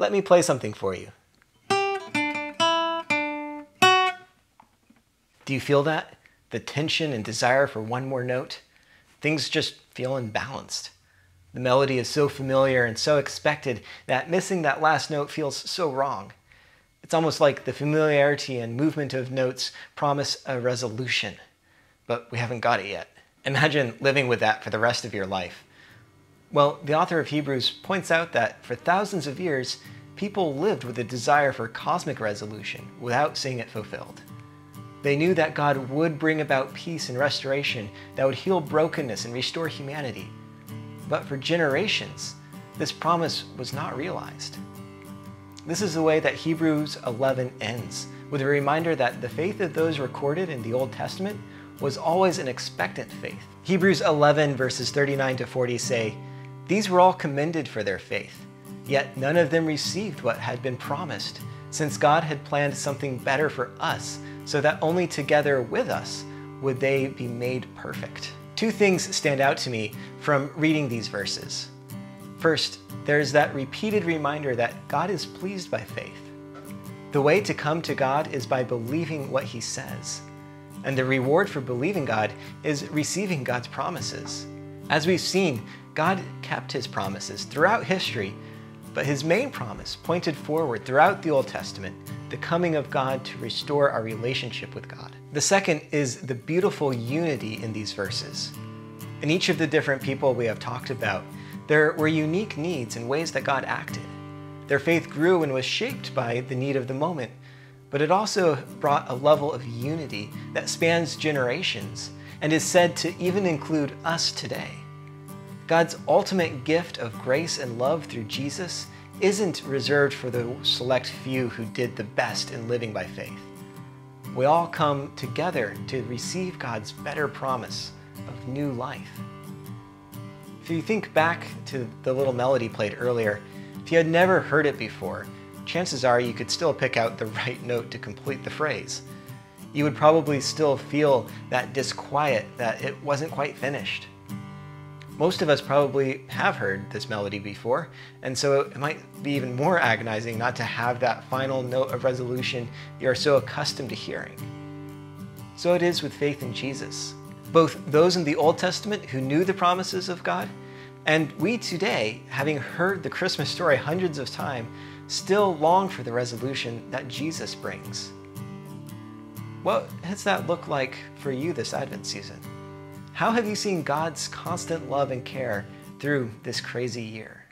Let me play something for you. Do you feel that? The tension and desire for one more note? Things just feel imbalanced. The melody is so familiar and so expected that missing that last note feels so wrong. It's almost like the familiarity and movement of notes promise a resolution, but we haven't got it yet. Imagine living with that for the rest of your life. Well, the author of Hebrews points out that for thousands of years, people lived with a desire for cosmic resolution without seeing it fulfilled. They knew that God would bring about peace and restoration that would heal brokenness and restore humanity. But for generations, this promise was not realized. This is the way that Hebrews 11 ends, with a reminder that the faith of those recorded in the Old Testament was always an expectant faith. Hebrews 11 verses 39 to 40 say, "These were all commended for their faith, yet none of them received what had been promised, since God had planned something better for us, so that only together with us would they be made perfect." Two things stand out to me from reading these verses. First, there's that repeated reminder that God is pleased by faith. The way to come to God is by believing what He says. And the reward for believing God is receiving God's promises. As we've seen, God kept His promises throughout history, but His main promise pointed forward throughout the Old Testament, the coming of God to restore our relationship with God. The second is the beautiful unity in these verses. In each of the different people we have talked about, there were unique needs and ways that God acted. Their faith grew and was shaped by the need of the moment, but it also brought a level of unity that spans generations and is said to even include us today. God's ultimate gift of grace and love through Jesus isn't reserved for the select few who did the best in living by faith. We all come together to receive God's better promise of new life. If you think back to the little melody played earlier, if you had never heard it before, chances are you could still pick out the right note to complete the phrase. You would probably still feel that disquiet that it wasn't quite finished. Most of us probably have heard this melody before, and so it might be even more agonizing not to have that final note of resolution you're so accustomed to hearing. So it is with faith in Jesus. Both those in the Old Testament who knew the promises of God, and we today, having heard the Christmas story hundreds of times, still long for the resolution that Jesus brings. What does that look like for you this Advent season? How have you seen God's constant love and care through this crazy year?